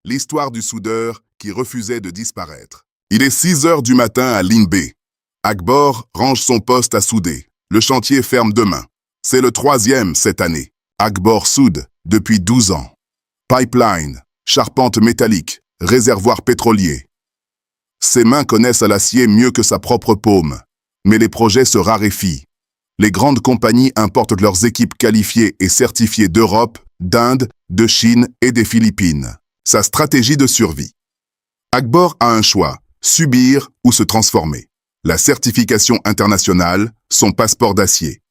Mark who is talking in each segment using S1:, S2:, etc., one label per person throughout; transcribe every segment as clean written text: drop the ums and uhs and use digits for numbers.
S1: L'histoire du soudeur qui refusait de disparaître. Il est 6 heures du matin à Limbé. Akbor range son poste à souder. Le chantier ferme demain. C'est le 3e cette année. Akbor soude depuis 12 ans. Pipeline, charpente métallique, réservoir pétrolier. Ses mains connaissent à l'acier mieux que sa propre paume. Mais les projets se raréfient. Les grandes compagnies importent leurs équipes qualifiées et certifiées d'Europe, d'Inde, de Chine et des Philippines. Sa stratégie de survie. Akbor a un choix, subir ou se transformer. La certification internationale, son passeport d'acier.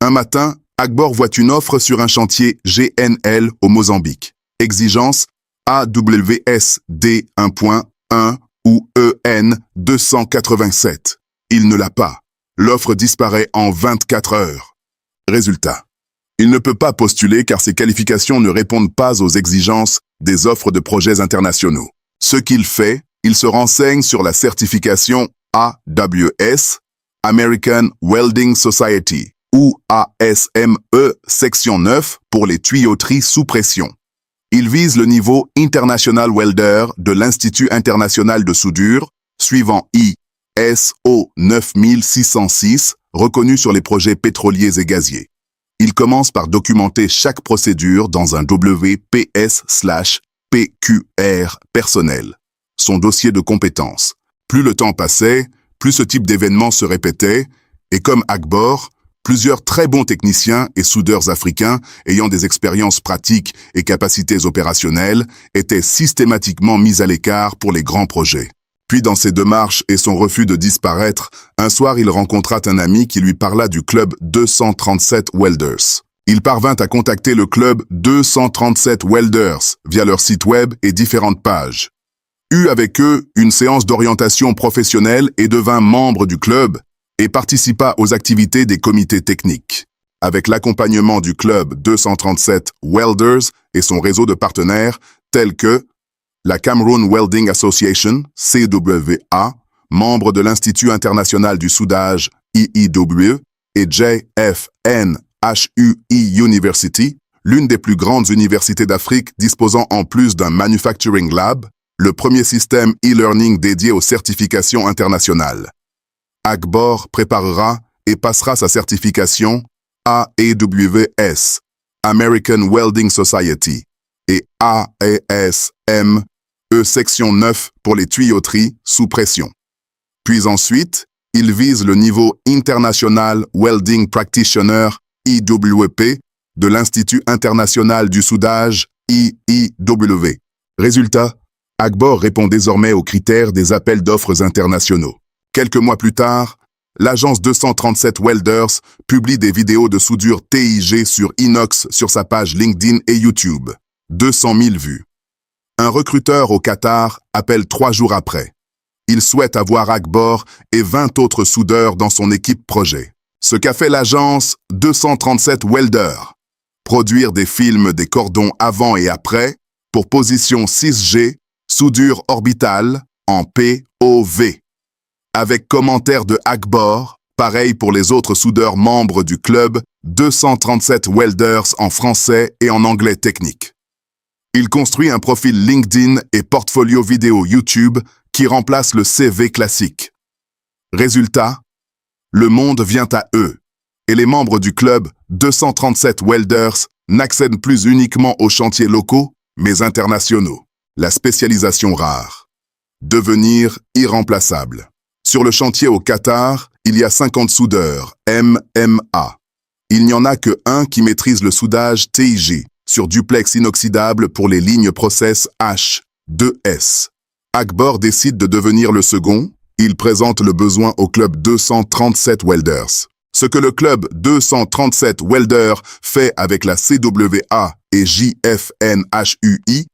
S1: Un matin, Akbor voit une offre sur un chantier GNL au Mozambique. Exigence AWSD 1.1 ou EN 287. Il ne l'a pas. L'offre disparaît en 24 heures. Résultat. Il ne peut pas postuler car ses qualifications ne répondent pas aux exigences des offres de projets internationaux. Ce qu'il fait, il se renseigne sur la certification AWS, American Welding Society, ou ASME section 9 pour les tuyauteries sous pression. Il vise le niveau International Welder de l'Institut international de soudure, suivant ISO 9606, reconnu sur les projets pétroliers et gaziers. Il commence par documenter chaque procédure dans un WPS/PQR personnel, son dossier de compétences. Plus le temps passait, plus ce type d'événement se répétait, et comme Akbor, plusieurs très bons techniciens et soudeurs africains ayant des expériences pratiques et capacités opérationnelles étaient systématiquement mis à l'écart pour les grands projets. Puis dans ses démarches et son refus de disparaître, un soir il rencontra un ami qui lui parla du club 237 Welders. Il parvint à contacter le club 237 Welders via leur site web et différentes pages. Eut avec eux une séance d'orientation professionnelle et devint membre du club et participa aux activités des comités techniques. Avec l'accompagnement du club 237 Welders et son réseau de partenaires tels que la Cameroon Welding Association, CWA, membre de l'Institut international du soudage, IIW, et JFNHUI University, l'une des plus grandes universités d'Afrique disposant en plus d'un manufacturing lab, le premier système e-learning dédié aux certifications internationales. Akbor préparera et passera sa certification AEWS, American Welding Society, et ASME section 9 pour les tuyauteries sous pression. Puis ensuite, il vise le niveau International Welding Practitioner IWP de l'Institut international du soudage IIW. Résultat, Akbor répond désormais aux critères des appels d'offres internationaux. Quelques mois plus tard, l'agence 237 Welders publie des vidéos de soudure TIG sur inox sur sa page LinkedIn et YouTube. 200 000 vues. Un recruteur au Qatar appelle 3 jours après. Il souhaite avoir Akbor et 20 autres soudeurs dans son équipe projet. Ce qu'a fait l'agence 237 Welders. Produire des films des cordons avant et après pour position 6G, soudure orbitale en POV. Avec commentaire de Akbor, pareil pour les autres soudeurs membres du club 237 Welders en français et en anglais technique. Il construit un profil LinkedIn et portfolio vidéo YouTube qui remplace le CV classique. Résultat, le monde vient à eux, et les membres du club 237 Welders n'accèdent plus uniquement aux chantiers locaux, mais internationaux. La spécialisation rare. Devenir irremplaçable. Sur le chantier au Qatar, il y a 50 soudeurs, MMA. Il n'y en a que un qui maîtrise le soudage TIG, sur duplex inoxydable pour les lignes process H2S. Akbor décide de devenir le second, il présente le besoin au club 237 Welders. Ce que le club 237 Welders fait avec la CWA et JFNHUI,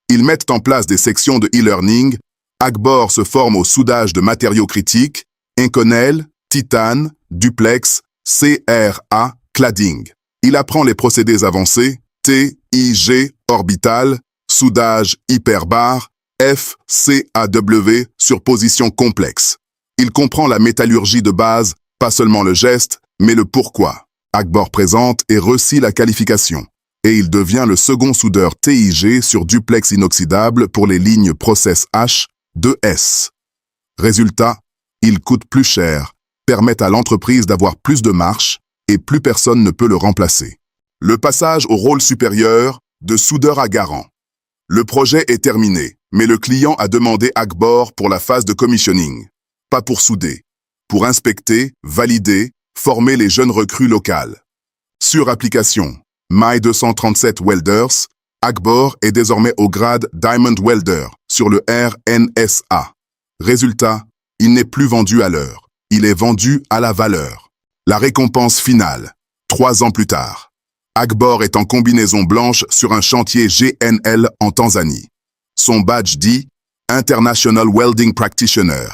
S1: ils mettent en place des sections de e-learning. Akbor se forme au soudage de matériaux critiques, Inconel, titane, duplex, CRA, cladding. Il apprend les procédés avancés, TIG, orbital, soudage hyperbar, FCAW sur position complexe. Il comprend la métallurgie de base, pas seulement le geste, mais le pourquoi. Akbor présente et reçit la qualification. et il devient le second soudeur TIG sur duplex inoxydable pour les lignes Process H 2S. Résultat, il coûte plus cher, permet à l'entreprise d'avoir plus de marge et plus personne ne peut le remplacer. Le passage au rôle supérieur de soudeur à garant. Le projet est terminé, mais le client a demandé Akbor pour la phase de commissioning. Pas pour souder, pour inspecter, valider, former les jeunes recrues locales. Sur application My 237 Welders, Akbor est désormais au grade Diamond Welder sur le RNSA. Résultat, il n'est plus vendu à l'heure, il est vendu à la valeur. La récompense finale, 3 ans plus tard. Akbor est en combinaison blanche sur un chantier GNL en Tanzanie. Son badge dit « International Welding Practitioner ».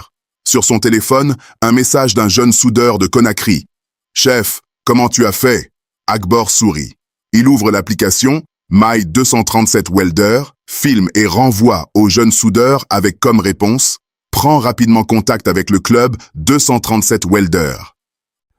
S1: Sur son téléphone, un message d'un jeune soudeur de Conakry. « Chef, comment tu as fait ?» Akbor sourit. Il ouvre l'application My 237 Welder, filme et renvoie au jeune soudeur avec comme réponse « Prends rapidement contact avec le club 237 Welder ».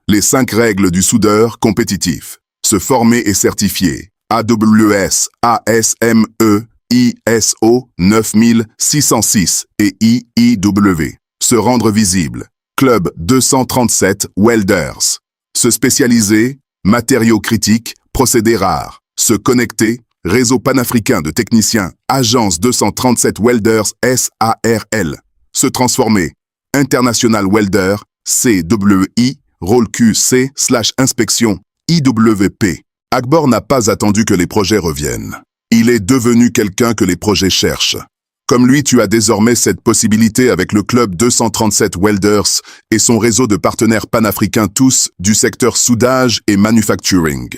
S1: Les 5 règles du soudeur compétitif. Se former et certifier. AWS, ASME, ISO 9606 et IIW. Se rendre visible. Club 237 Welders. Se spécialiser. Matériaux critiques, procédés rares. Se connecter. Réseau panafricain de techniciens. Agence 237 Welders SARL. Se transformer. International Welder, CWI, rôle QC/inspection. IWP. Akbor n'a pas attendu que les projets reviennent. Il est devenu quelqu'un que les projets cherchent. Comme lui, tu as désormais cette possibilité avec le club 237 Welders et son réseau de partenaires panafricains tous du secteur soudage et manufacturing.